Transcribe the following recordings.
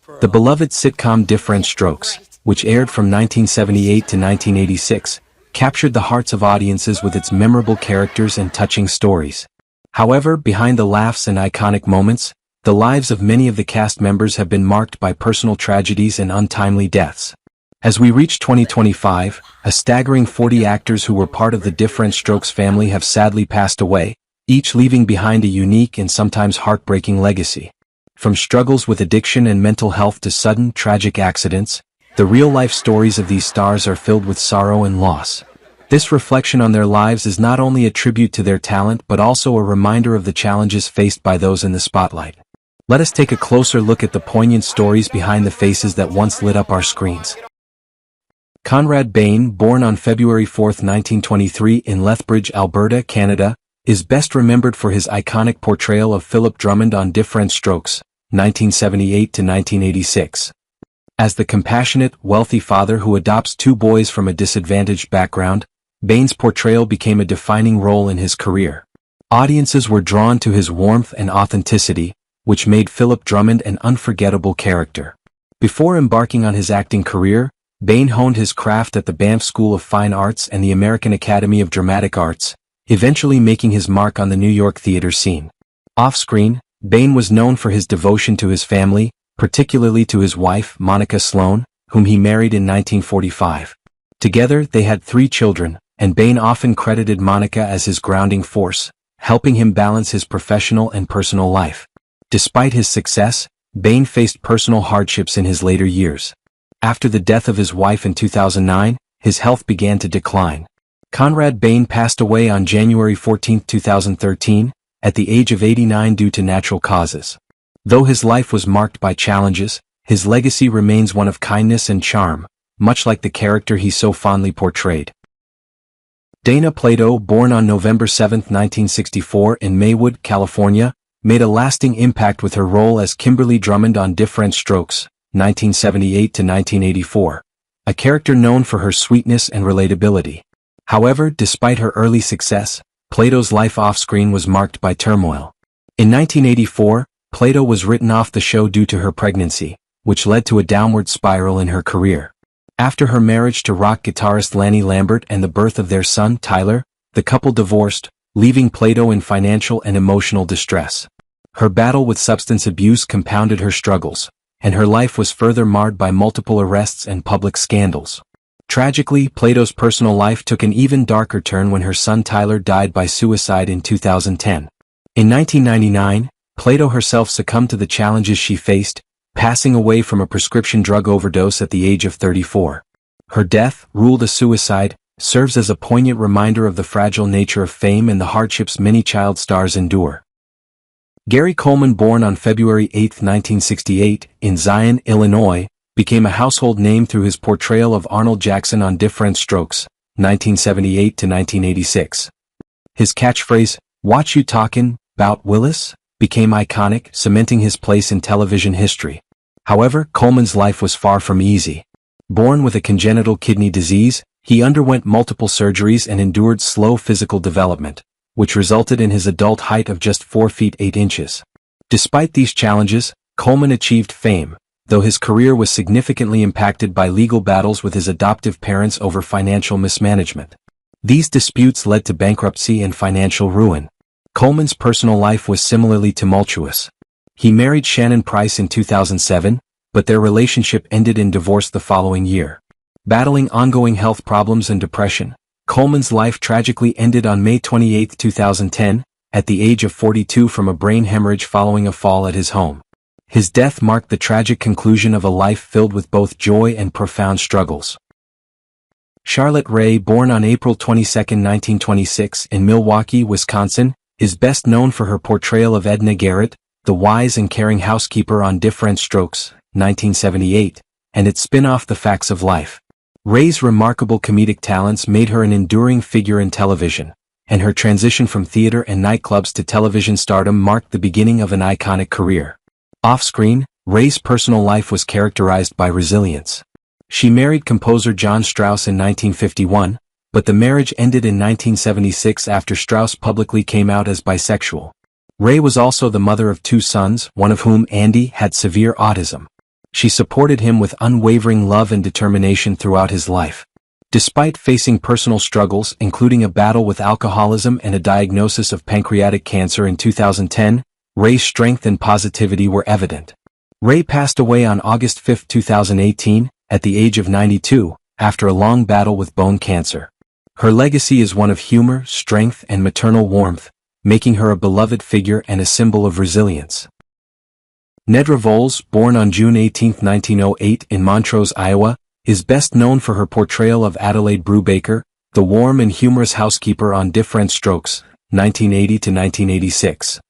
The beloved sitcom Diff'rent Strokes, which aired from 1978 to 1986, captured the hearts of audiences with its memorable characters and touching stories. However, behind the laughs and iconic moments, the lives of many of the cast members have been marked by personal tragedies and untimely deaths. As we reach 2025, a staggering 40 actors who were part of the Diff'rent Strokes family have sadly passed away, each leaving behind a unique and sometimes heartbreaking legacy. From struggles with addiction and mental health to sudden, tragic accidents, the real-life stories of these stars are filled with sorrow and loss. This reflection on their lives is not only a tribute to their talent but also a reminder of the challenges faced by those in the spotlight. Let us take a closer look at the poignant stories behind the faces that once lit up our screens. Conrad Bain, born on February 4, 1923 in Lethbridge, Alberta, Canada, is best remembered for his iconic portrayal of Philip Drummond on Diff'rent Strokes, 1978 to 1986. As the compassionate, wealthy father who adopts two boys from a disadvantaged background, Bain's portrayal became a defining role in his career. Audiences were drawn to his warmth and authenticity, which made Philip Drummond an unforgettable character. Before embarking on his acting career, Bain honed his craft at the Banff School of Fine Arts and the American Academy of Dramatic Arts, eventually making his mark on the New York theater scene. Off-screen, Bain was known for his devotion to his family, particularly to his wife, Monica Sloan, whom he married in 1945. Together, they had 3 children, and Bain often credited Monica as his grounding force, helping him balance his professional and personal life. Despite his success, Bain faced personal hardships in his later years. After the death of his wife in 2009, his health began to decline. Conrad Bain passed away on January 14, 2013, at the age of 89 due to natural causes. Though his life was marked by challenges, his legacy remains one of kindness and charm, much like the character he so fondly portrayed. Dana Plato, born on November 7, 1964 in Maywood, California, made a lasting impact with her role as Kimberly Drummond on Diff'rent Strokes, 1978 to 1984, a character known for her sweetness and relatability. However, despite her early success, Plato's life off-screen was marked by turmoil. In 1984, Plato was written off the show due to her pregnancy, which led to a downward spiral in her career. After her marriage to rock guitarist Lanny Lambert and the birth of their son, Tyler, the couple divorced, leaving Plato in financial and emotional distress. Her battle with substance abuse compounded her struggles, and her life was further marred by multiple arrests and public scandals. Tragically, Plato's personal life took an even darker turn when her son Tyler died by suicide in 2010. In 1999, Plato herself succumbed to the challenges she faced, passing away from a prescription drug overdose at the age of 34. Her death, ruled a suicide, serves as a poignant reminder of the fragile nature of fame and the hardships many child stars endure. Gary Coleman, born on February 8, 1968, in Zion, Illinois, became a household name through his portrayal of Arnold Jackson on Diff'rent Strokes, 1978 to 1986. His catchphrase, "Watch you talkin', 'bout Willis?" became iconic, cementing his place in television history. However, Coleman's life was far from easy. Born with a congenital kidney disease, he underwent multiple surgeries and endured slow physical development, which resulted in his adult height of just 4 feet 8 inches. Despite these challenges, Coleman achieved fame, though his career was significantly impacted by legal battles with his adoptive parents over financial mismanagement. These disputes led to bankruptcy and financial ruin. Coleman's personal life was similarly tumultuous. He married Shannon Price in 2007, but their relationship ended in divorce the following year. Battling ongoing health problems and depression, Coleman's life tragically ended on May 28, 2010, at the age of 42 from a brain hemorrhage following a fall at his home. His death marked the tragic conclusion of a life filled with both joy and profound struggles. Charlotte Rae, born on April 22, 1926 in Milwaukee, Wisconsin, is best known for her portrayal of Edna Garrett, the wise and caring housekeeper on Diff'rent Strokes, 1978, and its spin-off The Facts of Life. Rae's remarkable comedic talents made her an enduring figure in television, and her transition from theater and nightclubs to television stardom marked the beginning of an iconic career. Off-screen, Rae's personal life was characterized by resilience. She married composer John Strauss in 1951, but the marriage ended in 1976 after Strauss publicly came out as bisexual. Rae was also the mother of 2 sons, one of whom, Andy, had severe autism. She supported him with unwavering love and determination throughout his life. Despite facing personal struggles, including a battle with alcoholism and a diagnosis of pancreatic cancer in 2010, Ray's strength and positivity were evident. Ray passed away on August 5, 2018, at the age of 92, after a long battle with bone cancer. Her legacy is one of humor, strength, and maternal warmth, making her a beloved figure and a symbol of resilience. Nedra Voles, born on June 18, 1908 in Montrose, Iowa, is best known for her portrayal of Adelaide Brubaker, the warm and humorous housekeeper on Diff'rent Strokes, 1980 to 1986.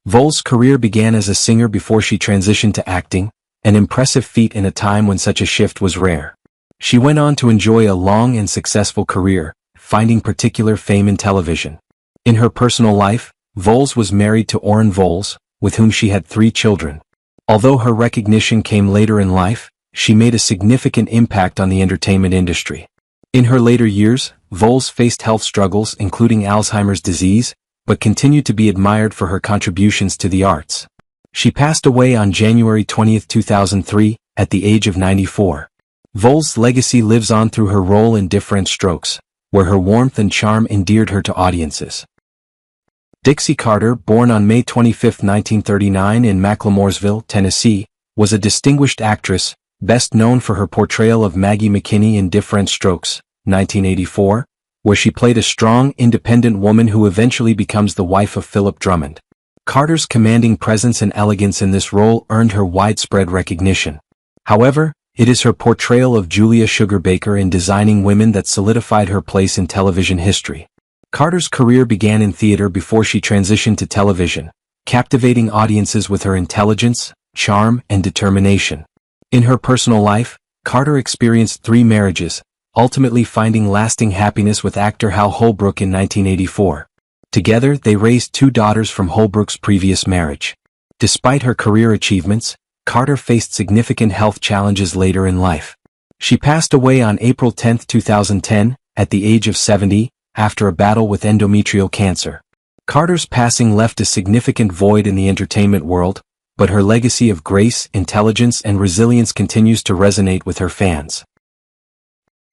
Voles' career began as a singer before she transitioned to acting, an impressive feat in a time when such a shift was rare. She went on to enjoy a long and successful career, finding particular fame in television. In her personal life, Voles was married to Orrin Voles, with whom she had 3 children. Although her recognition came later in life, she made a significant impact on the entertainment industry. In her later years, Voles faced health struggles including Alzheimer's disease, but continued to be admired for her contributions to the arts. She passed away on January 20, 2003, at the age of 94. Voles' legacy lives on through her role in Diff'rent Strokes, where her warmth and charm endeared her to audiences. Dixie Carter, born on May 25, 1939 in Macklemoresville, Tennessee, was a distinguished actress, best known for her portrayal of Maggie McKinney in Diff'rent Strokes, 1984, where she played a strong, independent woman who eventually becomes the wife of Philip Drummond. Carter's commanding presence and elegance in this role earned her widespread recognition. However, it is her portrayal of Julia Sugar Baker in Designing Women that solidified her place in television history. Carter's career began in theater before she transitioned to television, captivating audiences with her intelligence, charm, and determination. In her personal life, Carter experienced 3 marriages, ultimately finding lasting happiness with actor Hal Holbrook in 1984. Together, they raised 2 daughters from Holbrook's previous marriage. Despite her career achievements, Carter faced significant health challenges later in life. She passed away on April 10, 2010, at the age of 70, after a battle with endometrial cancer. Carter's passing left a significant void in the entertainment world, but her legacy of grace, intelligence, and resilience continues to resonate with her fans.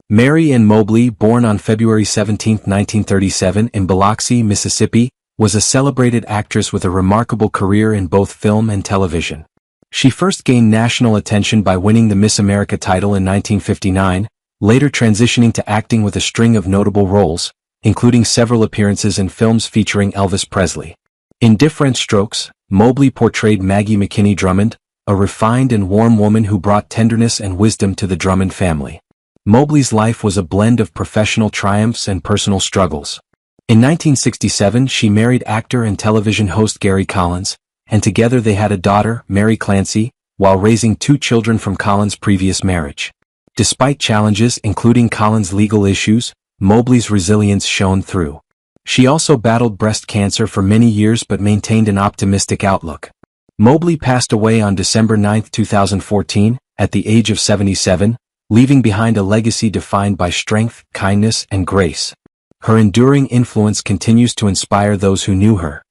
Mary Ann Mobley, born on February 17, 1937 in Biloxi, Mississippi, was a celebrated actress with a remarkable career in both film and television. She first gained national attention by winning the Miss America title in 1959, later transitioning to acting with a string of notable roles, including several appearances in films featuring Elvis Presley. In Diff'rent Strokes, Mobley portrayed Maggie McKinney Drummond, a refined and warm woman who brought tenderness and wisdom to the Drummond family. Mobley's life was a blend of professional triumphs and personal struggles. In 1967, she married actor and television host Gary Collins, and together they had a daughter, Mary Clancy, while raising 2 children from Collins' previous marriage. Despite challenges including Collins' legal issues, Mobley's resilience shone through. She also battled breast cancer for many years but maintained an optimistic outlook. Mobley passed away on December 9, 2014, at the age of 77, leaving behind a legacy defined by strength, kindness, and grace. Her enduring influence continues to inspire those who knew her.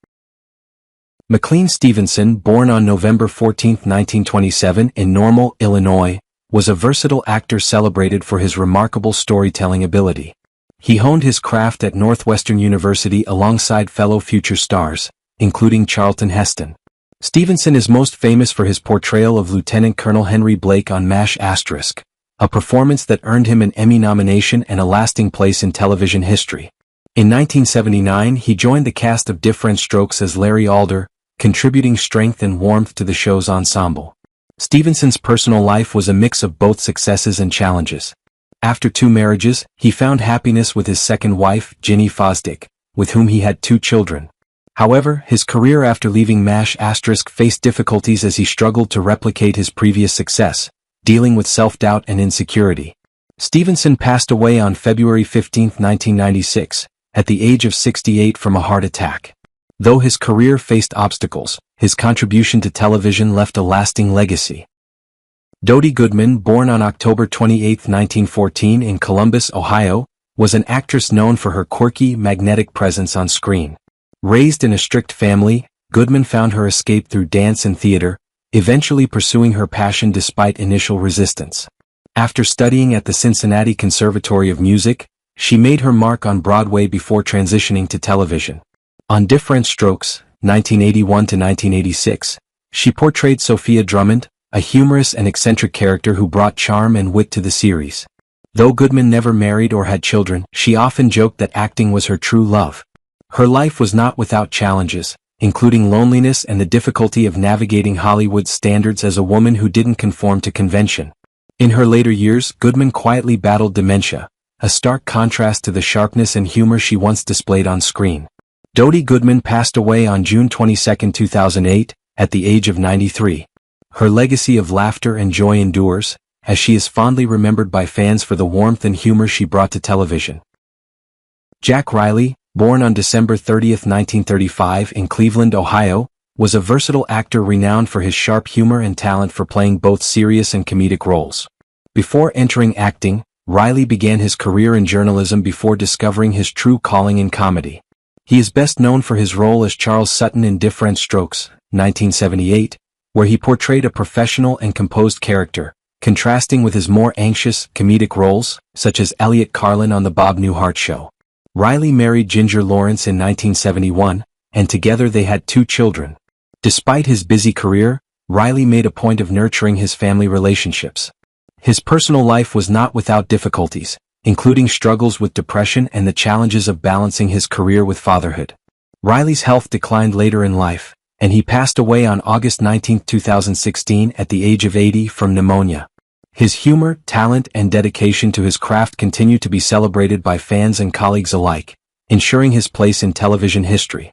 McLean Stevenson, born on November 14, 1927 in Normal, Illinois, was a versatile actor celebrated for his remarkable storytelling ability. He honed his craft at Northwestern University alongside fellow future stars, including Charlton Heston. Stevenson is most famous for his portrayal of Lieutenant Colonel Henry Blake on MASH*, a performance that earned him an Emmy nomination and a lasting place in television history. In 1979, he joined the cast of Diff'rent Strokes as Larry Alder, contributing strength and warmth to the show's ensemble. Stevenson's personal life was a mix of both successes and challenges. After 2 marriages, he found happiness with his second wife, Ginny Fosdick, with whom he had 2 children. However, his career after leaving MASH*, faced difficulties as he struggled to replicate his previous success, dealing with self-doubt and insecurity. Stevenson passed away on February 15, 1996, at the age of 68 from a heart attack. Though his career faced obstacles, his contribution to television left a lasting legacy. Dodie Goodman, born on October 28, 1914 in Columbus, Ohio, was an actress known for her quirky, magnetic presence on screen. Raised in a strict family, Goodman found her escape through dance and theater, eventually pursuing her passion despite initial resistance. After studying at the Cincinnati Conservatory of Music, she made her mark on Broadway before transitioning to television. On Diff'rent Strokes, 1981 to 1986, she portrayed Sophia Drummond, a humorous and eccentric character who brought charm and wit to the series. Though Goodman never married or had children, she often joked that acting was her true love. Her life was not without challenges, including loneliness and the difficulty of navigating Hollywood's standards as a woman who didn't conform to convention. In her later years, Goodman quietly battled dementia, a stark contrast to the sharpness and humor she once displayed on screen. Dodie Goodman passed away on June 22, 2008, at the age of 93. Her legacy of laughter and joy endures, as she is fondly remembered by fans for the warmth and humor she brought to television. Jack Riley, born on December 30, 1935 in Cleveland, Ohio, was a versatile actor renowned for his sharp humor and talent for playing both serious and comedic roles. Before entering acting, Riley began his career in journalism before discovering his true calling in comedy. He is best known for his role as Charles Sutton in Diff'rent Strokes, 1978, where he portrayed a professional and composed character, contrasting with his more anxious, comedic roles, such as Elliot Carlin on The Bob Newhart Show. Riley married Ginger Lawrence in 1971, and together they had 2 children. Despite his busy career, Riley made a point of nurturing his family relationships. His personal life was not without difficulties, including struggles with depression and the challenges of balancing his career with fatherhood. Riley's health declined later in life, and he passed away on August 19, 2016 at the age of 80 from pneumonia. His humor, talent, and dedication to his craft continue to be celebrated by fans and colleagues alike, ensuring his place in television history.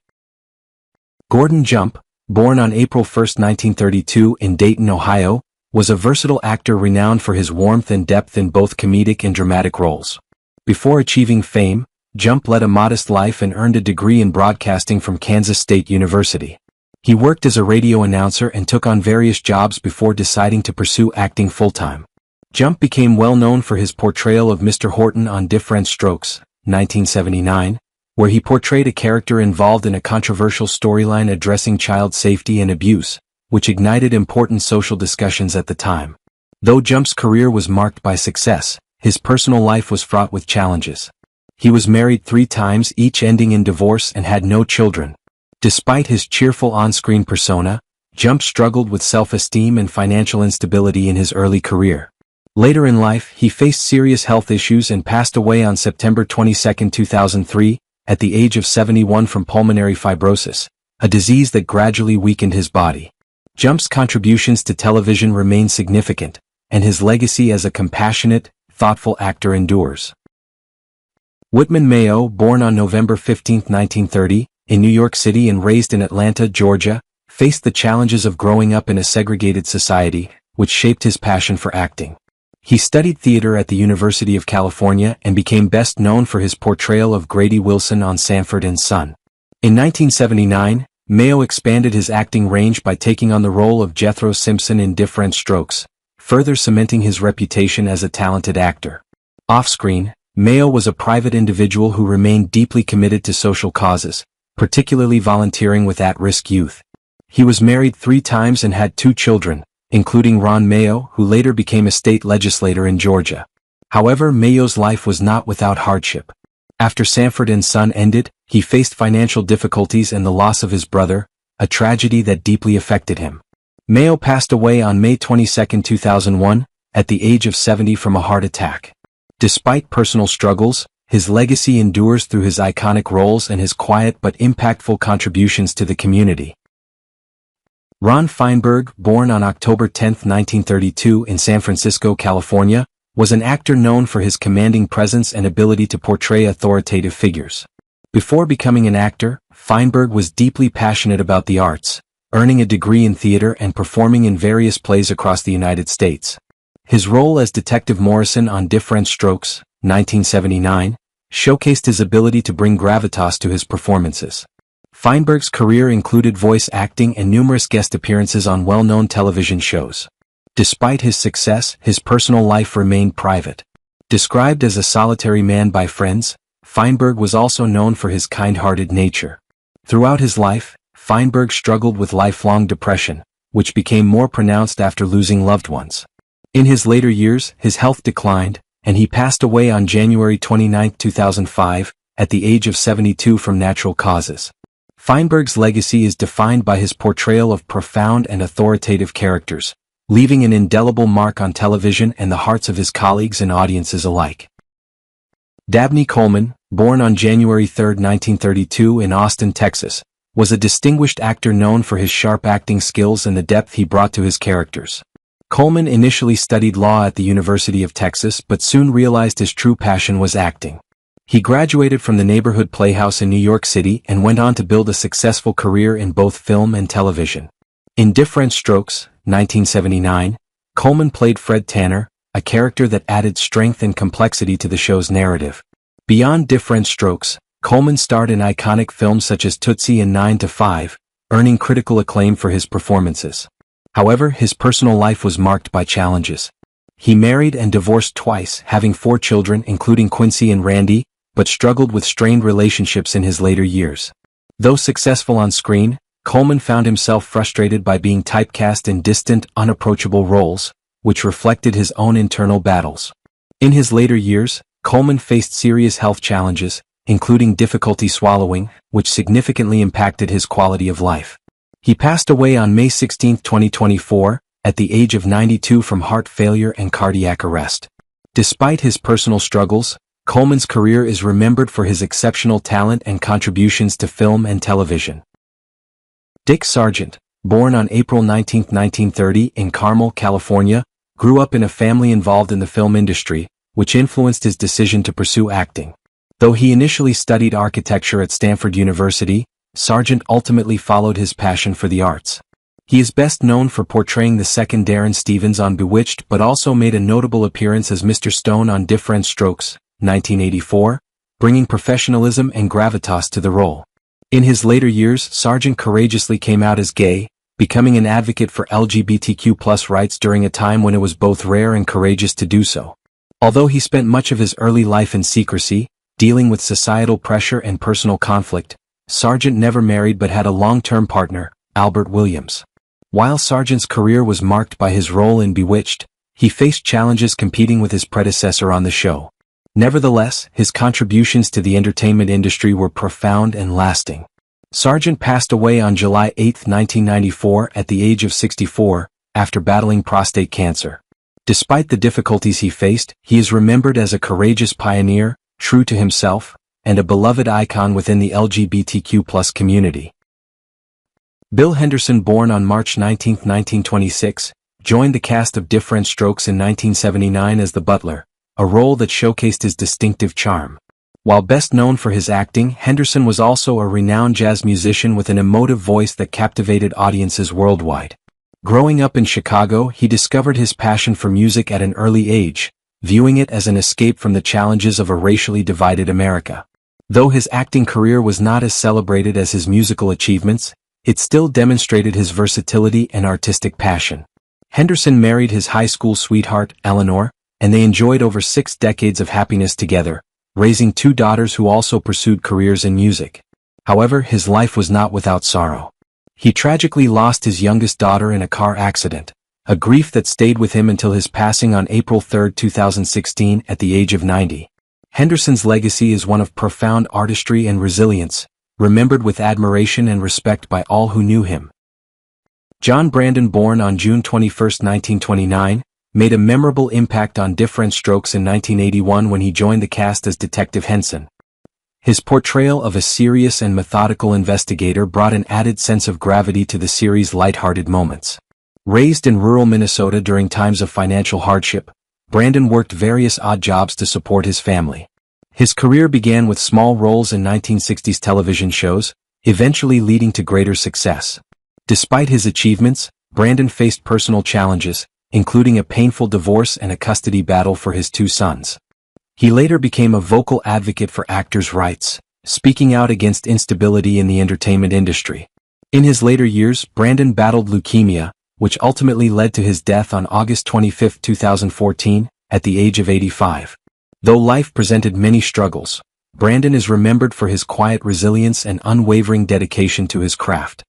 Gordon Jump, born on April 1, 1932 in Dayton, Ohio, was a versatile actor renowned for his warmth and depth in both comedic and dramatic roles. Before achieving fame, Jump led a modest life and earned a degree in broadcasting from Kansas State University. He worked as a radio announcer and took on various jobs before deciding to pursue acting full-time. Jump became well known for his portrayal of Mr. Horton on Diff'rent Strokes, 1979, where he portrayed a character involved in a controversial storyline addressing child safety and abuse, which ignited important social discussions at the time. Though Jump's career was marked by success, his personal life was fraught with challenges. He was married 3 times, each ending in divorce, and had no children. Despite his cheerful on-screen persona, Jump struggled with self-esteem and financial instability in his early career. Later in life, he faced serious health issues and passed away on September 22, 2003, at the age of 71 from pulmonary fibrosis, a disease that gradually weakened his body. Jump's contributions to television remain significant, and his legacy as a compassionate, thoughtful actor endures. Whitman Mayo, born on November 15, 1930, in New York City and raised in Atlanta, Georgia, faced the challenges of growing up in a segregated society, which shaped his passion for acting. He studied theater at the University of California and became best known for his portrayal of Grady Wilson on Sanford and Son. In 1979, Mayo expanded his acting range by taking on the role of Jethro Simpson in Diff'rent Strokes, further cementing his reputation as a talented actor. Off-screen, Mayo was a private individual who remained deeply committed to social causes, particularly volunteering with at-risk youth. He was married 3 times and had 2 children, including Ron Mayo, who later became a state legislator in Georgia. However, Mayo's life was not without hardship. After Sanford and Son ended, he faced financial difficulties and the loss of his brother, a tragedy that deeply affected him. Mayo passed away on May 22, 2001, at the age of 70 from a heart attack. Despite personal struggles, his legacy endures through his iconic roles and his quiet but impactful contributions to the community. Ron Feinberg, born on October 10, 1932 in San Francisco, California, was an actor known for his commanding presence and ability to portray authoritative figures. Before becoming an actor, Feinberg was deeply passionate about the arts, earning a degree in theater and performing in various plays across the United States. His role as Detective Morrison on Diff'rent Strokes, 1979, showcased his ability to bring gravitas to his performances. Feinberg's career included voice acting and numerous guest appearances on well-known television shows. Despite his success, his personal life remained private. Described as a solitary man by friends, Feinberg was also known for his kind-hearted nature. Throughout his life, Feinberg struggled with lifelong depression, which became more pronounced after losing loved ones. In his later years, his health declined, and he passed away on January 29, 2005, at the age of 72 from natural causes. Feinberg's legacy is defined by his portrayal of profound and authoritative characters, leaving an indelible mark on television and the hearts of his colleagues and audiences alike. Dabney Coleman, born on January 3, 1932 in Austin, Texas, was a distinguished actor known for his sharp acting skills and the depth he brought to his characters. Coleman initially studied law at the University of Texas but soon realized his true passion was acting. He graduated from the Neighborhood Playhouse in New York City and went on to build a successful career in both film and television. In Diff'rent Strokes, 1979, Coleman played Fred Tanner, a character that added strength and complexity to the show's narrative. Beyond Diff'rent Strokes, Coleman starred in iconic films such as Tootsie and 9 to 5, earning critical acclaim for his performances. However, his personal life was marked by challenges. He married and divorced twice, having 4 children including Quincy and Randy, but struggled with strained relationships in his later years. Though successful on screen, Coleman found himself frustrated by being typecast in distant, unapproachable roles, which reflected his own internal battles. In his later years, Coleman faced serious health challenges, including difficulty swallowing, which significantly impacted his quality of life. He passed away on May 16, 2024, at the age of 92 from heart failure and cardiac arrest. Despite his personal struggles, Coleman's career is remembered for his exceptional talent and contributions to film and television. Dick Sargent, born on April 19, 1930 in Carmel, California, grew up in a family involved in the film industry, which influenced his decision to pursue acting. Though he initially studied architecture at Stanford University, Sargent ultimately followed his passion for the arts. He is best known for portraying the second Darren Stevens on Bewitched but also made a notable appearance as Mr. Stone on Diff'rent Strokes, 1984, bringing professionalism and gravitas to the role. In his later years, Sargent courageously came out as gay, becoming an advocate for LGBTQ+ rights during a time when it was both rare and courageous to do so. Although he spent much of his early life in secrecy, dealing with societal pressure and personal conflict, Sargent never married but had a long-term partner, Albert Williams. While Sargent's career was marked by his role in Bewitched, he faced challenges competing with his predecessor on the show. Nevertheless, his contributions to the entertainment industry were profound and lasting. Sargent passed away on July 8, 1994 at the age of 64, after battling prostate cancer. Despite the difficulties he faced, he is remembered as a courageous pioneer, true to himself, and a beloved icon within the LGBTQ+ community. Bill Henderson, born on March 19, 1926, joined the cast of Diff'rent Strokes in 1979 as the butler, a role that showcased his distinctive charm. While best known for his acting, Henderson was also a renowned jazz musician with an emotive voice that captivated audiences worldwide. Growing up in Chicago, he discovered his passion for music at an early age, viewing it as an escape from the challenges of a racially divided America. Though his acting career was not as celebrated as his musical achievements, it still demonstrated his versatility and artistic passion. Henderson married his high school sweetheart, Eleanor, and they enjoyed over 6 decades of happiness together, raising 2 daughters who also pursued careers in music. However, his life was not without sorrow. He tragically lost his youngest daughter in a car accident, a grief that stayed with him until his passing on April 3, 2016 at the age of 90. Henderson's legacy is one of profound artistry and resilience, remembered with admiration and respect by all who knew him. John Brandon, born on June 21, 1929, made a memorable impact on Diff'rent Strokes in 1981 when he joined the cast as Detective Henson. His portrayal of a serious and methodical investigator brought an added sense of gravity to the series' lighthearted moments. Raised in rural Minnesota during times of financial hardship, Brandon worked various odd jobs to support his family. His career began with small roles in 1960s television shows, eventually leading to greater success. Despite his achievements, Brandon faced personal challenges, including a painful divorce and a custody battle for his 2 sons. He later became a vocal advocate for actors' rights, speaking out against instability in the entertainment industry. In his later years, Brandon battled leukemia, which ultimately led to his death on August 25, 2014, at the age of 85. Though life presented many struggles, Brandon is remembered for his quiet resilience and unwavering dedication to his craft.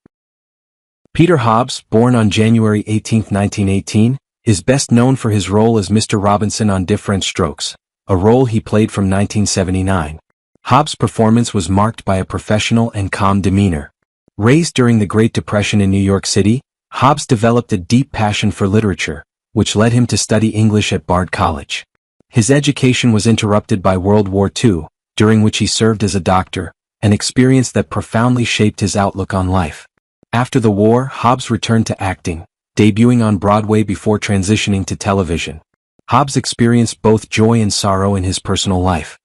Peter Hobbs, born on January 18, 1918, is best known for his role as Mr. Robinson on Diff'rent Strokes, a role he played from 1979. Hobbs' performance was marked by a professional and calm demeanor. Raised during the Great Depression in New York City, Hobbs developed a deep passion for literature, which led him to study English at Bard College. His education was interrupted by World War II, during which he served as a doctor, an experience that profoundly shaped his outlook on life. After the war, Hobbs returned to acting, debuting on Broadway before transitioning to television. Hobbs experienced both joy and sorrow in his personal life.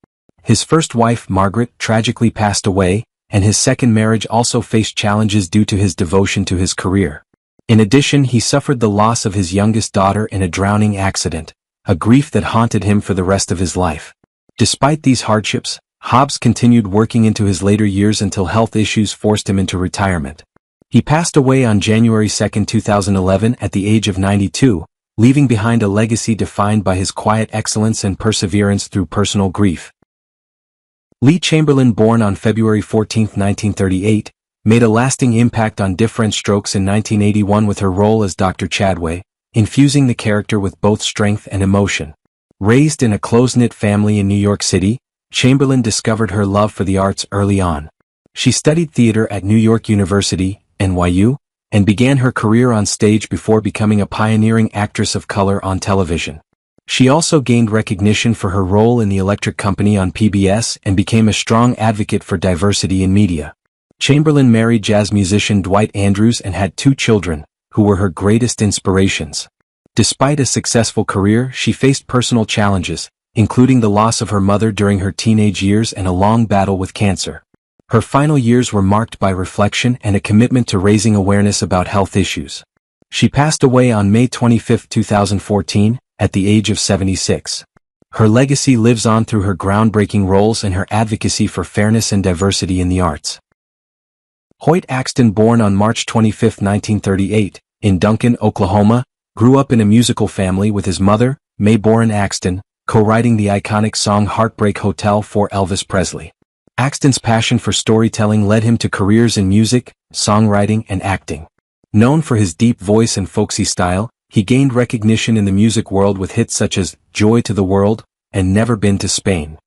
His first wife, Margaret, tragically passed away, and his second marriage also faced challenges due to his devotion to his career. In addition, he suffered the loss of his youngest daughter in a drowning accident, a grief that haunted him for the rest of his life. Despite these hardships, Hobbs continued working into his later years until health issues forced him into retirement. He passed away on January 2, 2011 at the age of 92, leaving behind a legacy defined by his quiet excellence and perseverance through personal grief. Lee Chamberlain, born on February 14, 1938, made a lasting impact on Diff'rent Strokes in 1981 with her role as Dr. Chadway, infusing the character with both strength and emotion. Raised in a close-knit family in New York City, Chamberlain discovered her love for the arts early on. She studied theater at New York University, NYU, and began her career on stage before becoming a pioneering actress of color on television. She also gained recognition for her role in The Electric Company on PBS and became a strong advocate for diversity in media. Chamberlain married jazz musician Dwight Andrews and had 2 children, who were her greatest inspirations. Despite a successful career, she faced personal challenges, including the loss of her mother during her teenage years and a long battle with cancer. Her final years were marked by reflection and a commitment to raising awareness about health issues. She passed away on May 25, 2014, at the age of 76. Her legacy lives on through her groundbreaking roles and her advocacy for fairness and diversity in the arts. Hoyt Axton, born on March 25, 1938, in Duncan, Oklahoma, grew up in a musical family with his mother, Mae Boren Axton, co-writing the iconic song Heartbreak Hotel for Elvis Presley. Axton's passion for storytelling led him to careers in music, songwriting, and acting. Known for his deep voice and folksy style, he gained recognition in the music world with hits such as Joy to the World and Never Been to Spain.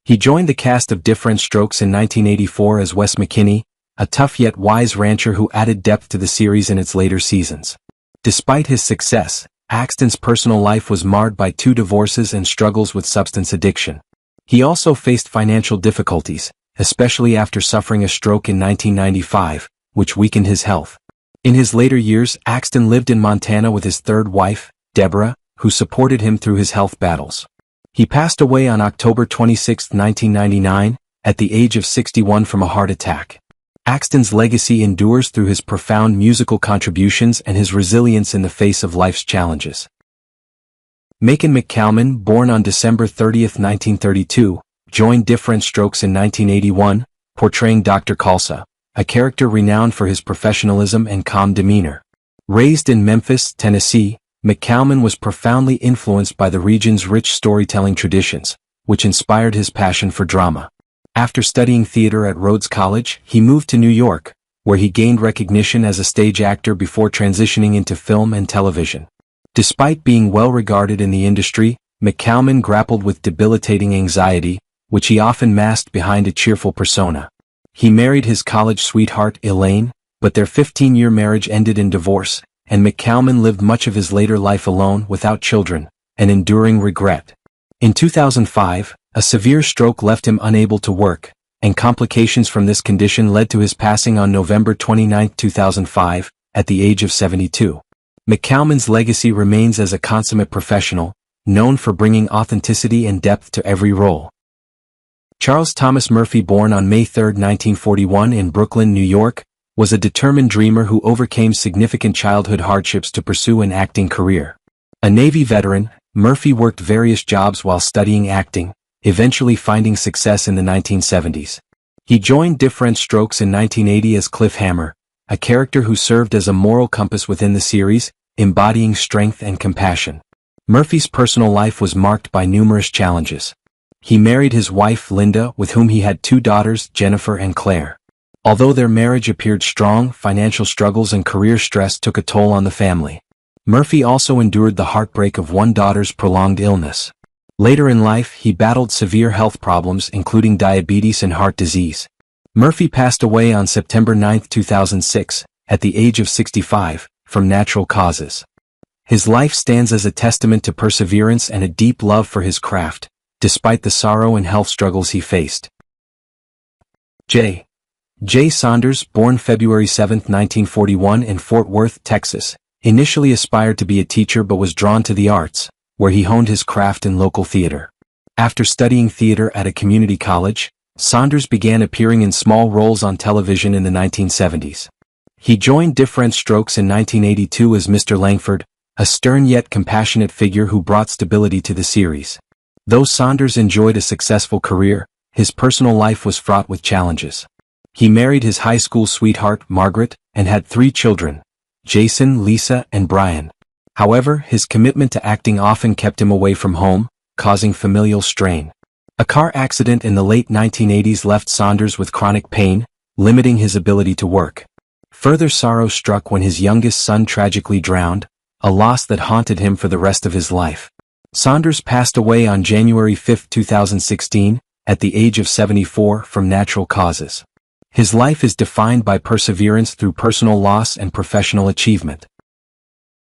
He joined the cast of Diff'rent Strokes in 1984 as Wes McKinney, a tough yet wise rancher who added depth to the series in its later seasons. Despite his success, Axton's personal life was marred by 2 divorces and struggles with substance addiction. He also faced financial difficulties, especially after suffering a stroke in 1995, which weakened his health. In his later years, Axton lived in Montana with his 3rd wife, Deborah, who supported him through his health battles. He passed away on October 26, 1999, at the age of 61 from a heart attack. Axton's legacy endures through his profound musical contributions and his resilience in the face of life's challenges. Macon McCalman, born on December 30, 1932, joined Diff'rent Strokes in 1981, portraying Dr. Khalsa, a character renowned for his professionalism and calm demeanor. Raised in Memphis, Tennessee, McCalman was profoundly influenced by the region's rich storytelling traditions, which inspired his passion for drama. After studying theater at Rhodes College, he moved to New York, where he gained recognition as a stage actor before transitioning into film and television. Despite being well regarded in the industry, McCalman grappled with debilitating anxiety, which he often masked behind a cheerful persona. He married his college sweetheart, Elaine, but their 15-year marriage ended in divorce, and McCalman lived much of his later life alone without children, an enduring regret. In 2005, a severe stroke left him unable to work, and complications from this condition led to his passing on November 29, 2005, at the age of 72. McCalman's legacy remains as a consummate professional, known for bringing authenticity and depth to every role. Charles Thomas Murphy, born on May 3, 1941 in Brooklyn, New York, was a determined dreamer who overcame significant childhood hardships to pursue an acting career. A Navy veteran, Murphy worked various jobs while studying acting, eventually finding success in the 1970s. He joined Diff'rent Strokes in 1980 as Cliff Hammer, a character who served as a moral compass within the series, embodying strength and compassion. Murphy's personal life was marked by numerous challenges. He married his wife Linda, with whom he had 2 daughters, Jennifer and Claire. Although their marriage appeared strong, financial struggles and career stress took a toll on the family. Murphy also endured the heartbreak of one daughter's prolonged illness. Later in life, he battled severe health problems including diabetes and heart disease. Murphy passed away on September 9, 2006, at the age of 65, from natural causes. His life stands as a testament to perseverance and a deep love for his craft, despite the sorrow and health struggles he faced. J. Saunders, born February 7, 1941 in Fort Worth, Texas, initially aspired to be a teacher but was drawn to the arts, where he honed his craft in local theater. After studying theater at a community college, Saunders began appearing in small roles on television in the 1970s. He joined Diff'rent Strokes in 1982 as Mr. Langford, a stern yet compassionate figure who brought stability to the series. Though Saunders enjoyed a successful career, his personal life was fraught with challenges. He married his high school sweetheart, Margaret, and had 3 children, Jason, Lisa, and Brian. However, his commitment to acting often kept him away from home, causing familial strain. A car accident in the late 1980s left Saunders with chronic pain, limiting his ability to work. Further sorrow struck when his youngest son tragically drowned, a loss that haunted him for the rest of his life. Saunders passed away on January 5, 2016, at the age of 74 from natural causes. His life is defined by perseverance through personal loss and professional achievement.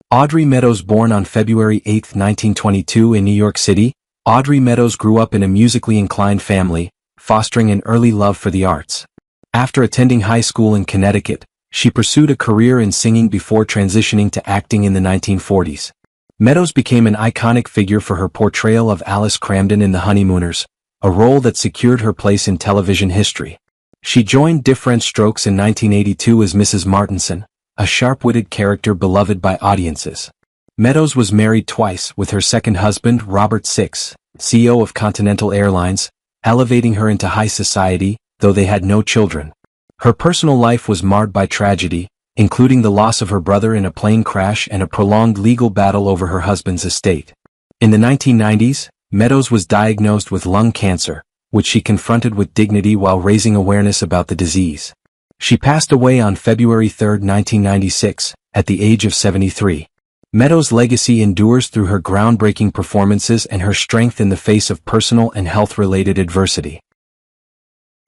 Audrey Meadows, born on February 8, 1922 in New York City, Audrey Meadows grew up in a musically inclined family, fostering an early love for the arts. After attending high school in Connecticut, she pursued a career in singing before transitioning to acting in the 1940s. Meadows became an iconic figure for her portrayal of Alice Cramden in The Honeymooners, a role that secured her place in television history. She joined Diff'rent Strokes in 1982 as Mrs. Martinson, a sharp-witted character beloved by audiences. Meadows was married twice, with her second husband, Robert Six, CEO of Continental Airlines, elevating her into high society, though they had no children. Her personal life was marred by tragedy, including the loss of her brother in a plane crash and a prolonged legal battle over her husband's estate. In the 1990s, Meadows was diagnosed with lung cancer, which she confronted with dignity while raising awareness about the disease. She passed away on February 3, 1996, at the age of 73. Meadows' legacy endures through her groundbreaking performances and her strength in the face of personal and health-related adversity.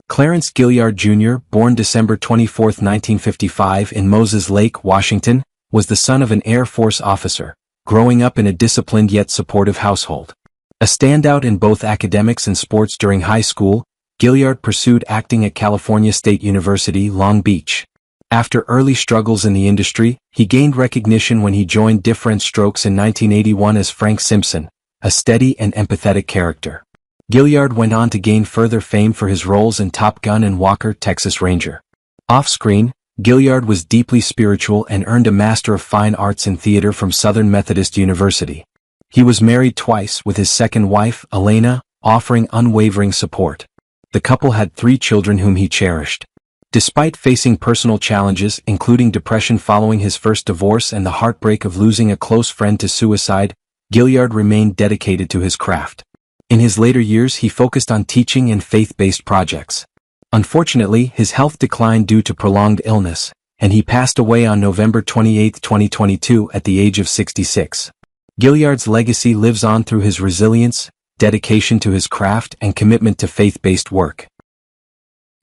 Clarence Gilliard Jr., born December 24, 1955 in Moses Lake, Washington, was the son of an Air Force officer, growing up in a disciplined yet supportive household. A standout in both academics and sports during high school, Gilliard pursued acting at California State University, Long Beach. After early struggles in the industry, he gained recognition when he joined Diff'rent Strokes in 1981 as Frank Simpson, a steady and empathetic character. Gilliard went on to gain further fame for his roles in Top Gun and Walker, Texas Ranger. Off-screen, Gilliard was deeply spiritual and earned a Master of Fine Arts in Theater from Southern Methodist University. He was married twice, with his second wife, Elena, offering unwavering support. The couple had 3 children whom he cherished. Despite facing personal challenges, including depression following his first divorce and the heartbreak of losing a close friend to suicide, Gilliard remained dedicated to his craft. In his later years, he focused on teaching and faith-based projects. Unfortunately, his health declined due to prolonged illness, and he passed away on November 28, 2022 at the age of 66. Gilliard's legacy lives on through his resilience, dedication to his craft, and commitment to faith-based work.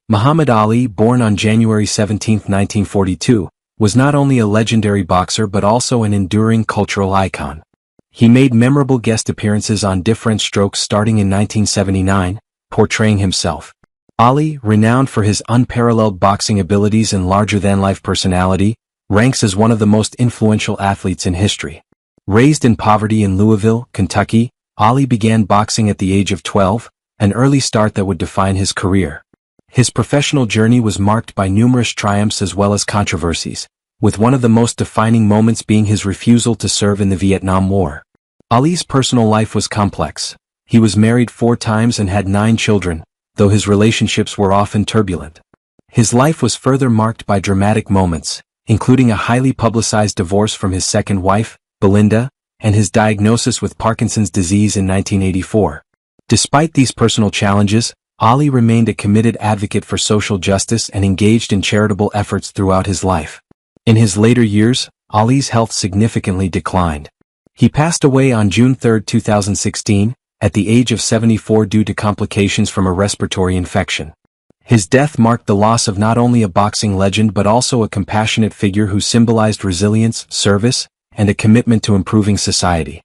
Muhammad Ali, born on January 17, 1942, was not only a legendary boxer but also an enduring cultural icon. He made memorable guest appearances on Diff'rent Strokes starting in 1979, portraying himself. Ali, renowned for his unparalleled boxing abilities and larger-than-life personality, ranks as one of the most influential athletes in history. Raised in poverty in Louisville, Kentucky, Ali began boxing at the age of 12, an early start that would define his career. His professional journey was marked by numerous triumphs as well as controversies, with one of the most defining moments being his refusal to serve in the Vietnam War. Ali's personal life was complex. He was married 4 times and had 9 children, though his relationships were often turbulent. His life was further marked by dramatic moments, including a highly publicized divorce from his second wife, Belinda, and his diagnosis with Parkinson's disease in 1984. Despite these personal challenges, Ali remained a committed advocate for social justice and engaged in charitable efforts throughout his life. In his later years, Ali's health significantly declined. He passed away on June 3, 2016, at the age of 74 due to complications from a respiratory infection. His death marked the loss of not only a boxing legend but also a compassionate figure who symbolized resilience, service, and a commitment to improving society.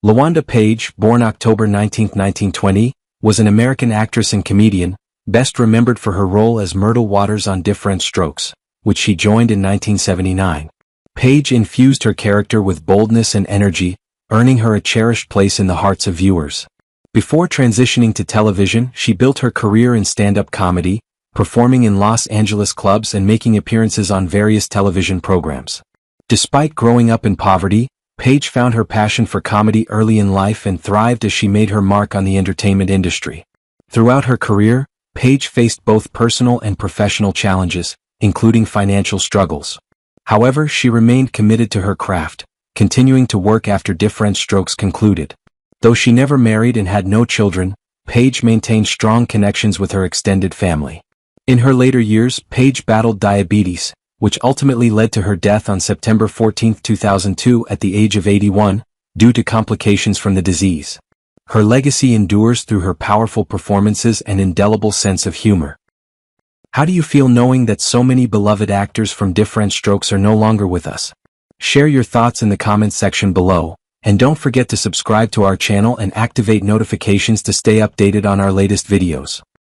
LaWanda Page, born October 19, 1920, was an American actress and comedian, best remembered for her role as Myrtle Waters on Diff'rent Strokes, which she joined in 1979. Page infused her character with boldness and energy, earning her a cherished place in the hearts of viewers. Before transitioning to television, she built her career in stand-up comedy, performing in Los Angeles clubs and making appearances on various television programs. Despite growing up in poverty, Page found her passion for comedy early in life and thrived as she made her mark on the entertainment industry. Throughout her career, Page faced both personal and professional challenges, including financial struggles. However, she remained committed to her craft, continuing to work after Diff'rent Strokes concluded. Though she never married and had no children, Page maintained strong connections with her extended family. In her later years, Page battled diabetes, which ultimately led to her death on September 14, 2002 at the age of 81, due to complications from the disease. Her legacy endures through her powerful performances and indelible sense of humor. How do you feel knowing that so many beloved actors from Diff'rent Strokes are no longer with us? Share your thoughts in the comments section below, and don't forget to subscribe to our channel and activate notifications to stay updated on our latest videos.